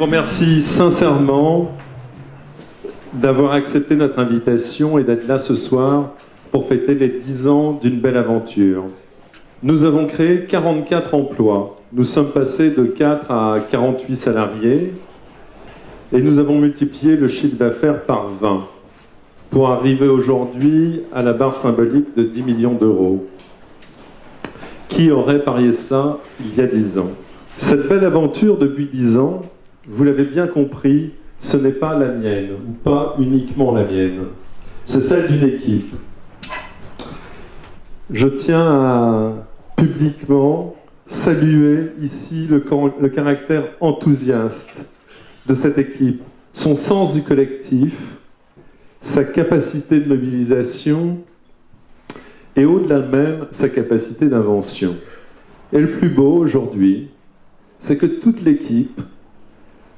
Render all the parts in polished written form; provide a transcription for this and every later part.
vous remercie sincèrement d'avoir accepté notre invitation et d'être là ce soir pour fêter les 10 ans d'une belle aventure. Nous avons créé 44 emplois. Nous sommes passés de 4 à 48 salariés et nous avons multiplié le chiffre d'affaires par 20 pour arriver aujourd'hui à la barre symbolique de 10 millions d'euros. Qui aurait parié cela il y a 10 ans? Cette belle aventure depuis 10 ans, vous l'avez bien compris, ce n'est pas la mienne, ou pas uniquement la mienne. C'est celle d'une équipe. Je tiens à publiquement saluer ici le caractère enthousiaste de cette équipe, son sens du collectif, sa capacité de mobilisation et au-delà même sa capacité d'invention. Et le plus beau aujourd'hui, c'est que toute l'équipe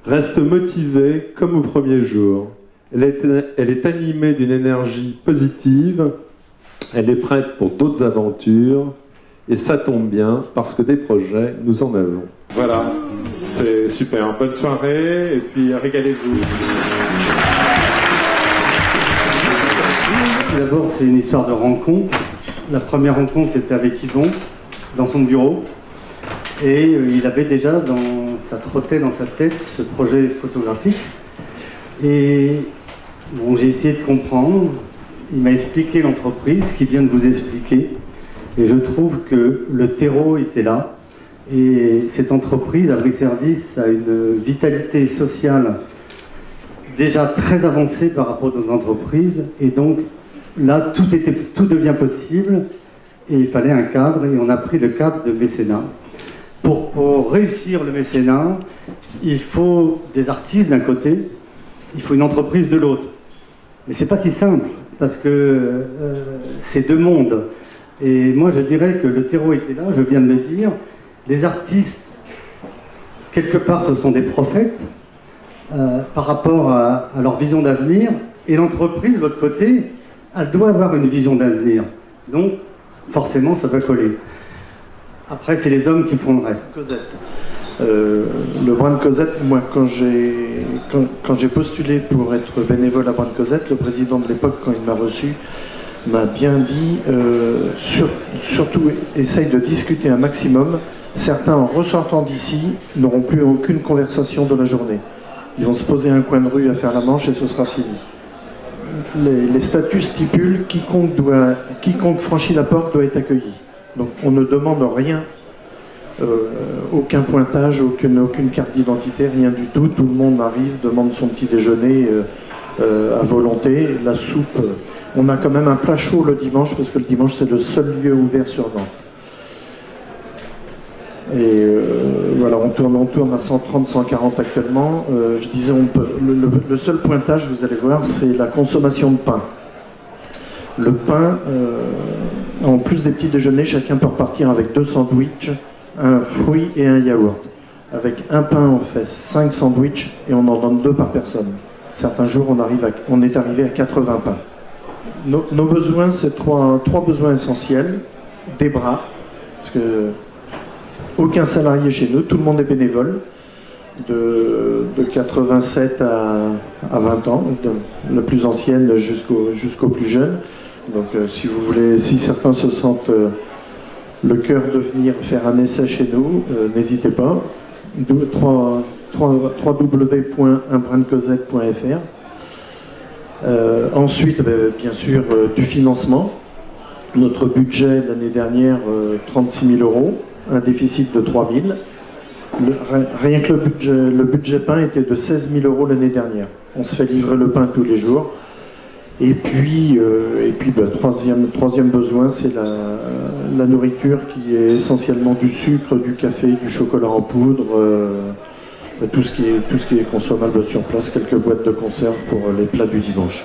reste motivée comme au premier jour. Elle est animée d'une énergie positive, elle est prête pour d'autres aventures, et ça tombe bien, parce que des projets, nous en avons. Voilà, c'est super. Bonne soirée, et puis régalez-vous. D'abord, c'est une histoire de rencontre. La première rencontre, c'était avec Yvon, dans son bureau. Et il avait déjà, ça trottait dans sa tête, ce projet photographique. Et bon, j'ai essayé de comprendre. Il m'a expliqué l'entreprise, qu'il vient de vous expliquer. Et je trouve que le terreau était là. Et cette entreprise a pris service à une vitalité sociale déjà très avancée par rapport aux entreprises. Et donc, là, tout devient possible. Et il fallait un cadre. Et on a pris le cadre de mécénat. Pour réussir le mécénat, il faut des artistes d'un côté, il faut une entreprise de l'autre. Mais c'est pas si simple, parce que c'est deux mondes. Et moi, je dirais que le terreau était là, je viens de le dire. Les artistes, quelque part, ce sont des prophètes par rapport à leur vision d'avenir. Et l'entreprise, de l'autre côté, elle doit avoir une vision d'avenir. Donc, forcément, ça va coller. Après, c'est les hommes qui font le reste. Cosette. Le Brin de Cosette, moi, quand j'ai postulé pour être bénévole à Brin de Cosette, le président de l'époque, quand il m'a reçu, m'a bien dit surtout essaye de discuter un maximum. Certains, en ressortant d'ici, n'auront plus aucune conversation de la journée. Ils vont se poser un coin de rue à faire la manche et ce sera fini. Les statuts stipulent quiconque franchit la porte doit être accueilli. Donc on ne demande rien, aucun pointage, aucune carte d'identité, rien du tout. Tout le monde arrive, demande son petit déjeuner à volonté. La soupe, on a quand même un plat chaud le dimanche, parce que le dimanche c'est le seul lieu ouvert sur Nantes. Et voilà, on tourne à 130, 140 actuellement. Je disais, le seul pointage, vous allez voir, c'est la consommation de pain. Le pain, en plus des petits déjeuners, chacun peut repartir avec 2 sandwichs, un fruit et un yaourt. Avec un pain, on fait 5 sandwichs et on en donne 2 par personne. Certains jours, on est arrivé à 80 pains. Nos besoins, c'est trois besoins essentiels. Des bras, parce que aucun salarié chez nous, tout le monde est bénévole, de 87 à 20 ans, le plus ancienne jusqu'au plus jeune. Donc si vous voulez, si certains se sentent le cœur de venir faire un essai chez nous, n'hésitez pas. www.unbrindecosette.fr. Ensuite, bien sûr, du financement. Notre budget l'année dernière, 36 000 €, un déficit de 3 000. Rien que le budget pain était de 16 000 € l'année dernière. On se fait livrer le pain tous les jours. Et puis troisième besoin, c'est la nourriture qui est essentiellement du sucre, du café, du chocolat en poudre, tout ce qui est consommable sur place, quelques boîtes de conserve pour les plats du dimanche.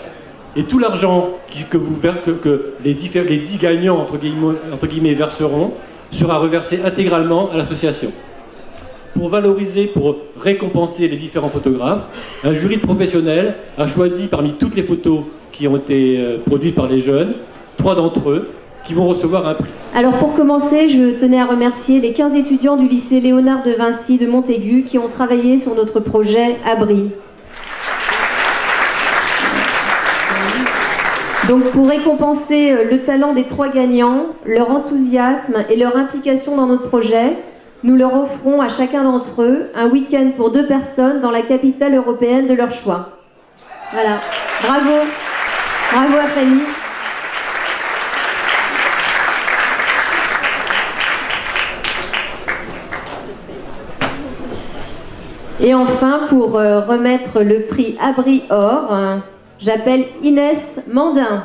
Et tout l'argent que les 10 gagnants entre guillemets verseront sera reversé intégralement à l'association. Pour valoriser, pour récompenser les différents photographes, un jury de professionnels a choisi parmi toutes les photos qui ont été produites par les jeunes, 3 d'entre eux qui vont recevoir un prix. Alors pour commencer, je tenais à remercier les 15 étudiants du lycée Léonard de Vinci de Montaigu qui ont travaillé sur notre projet Abri. Donc pour récompenser le talent des 3 gagnants, leur enthousiasme et leur implication dans notre projet, nous leur offrons à chacun d'entre eux un week-end pour 2 personnes dans la capitale européenne de leur choix. Voilà, bravo, bravo à Fanny. Et enfin, pour remettre le prix Abri Or, j'appelle Inès Mandin.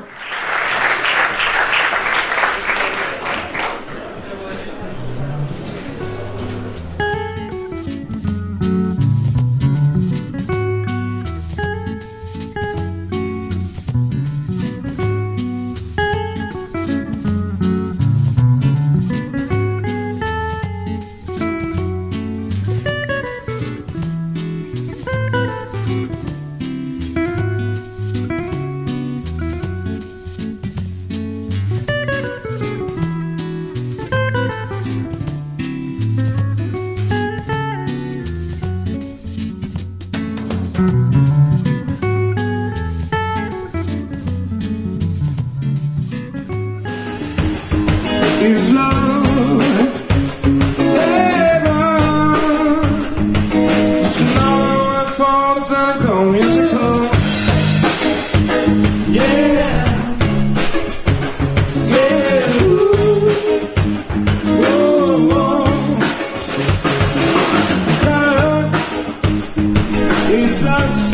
Is love ever to know what forms are going to come? Yeah, yeah, ooh, ooh, ooh. Color is lost.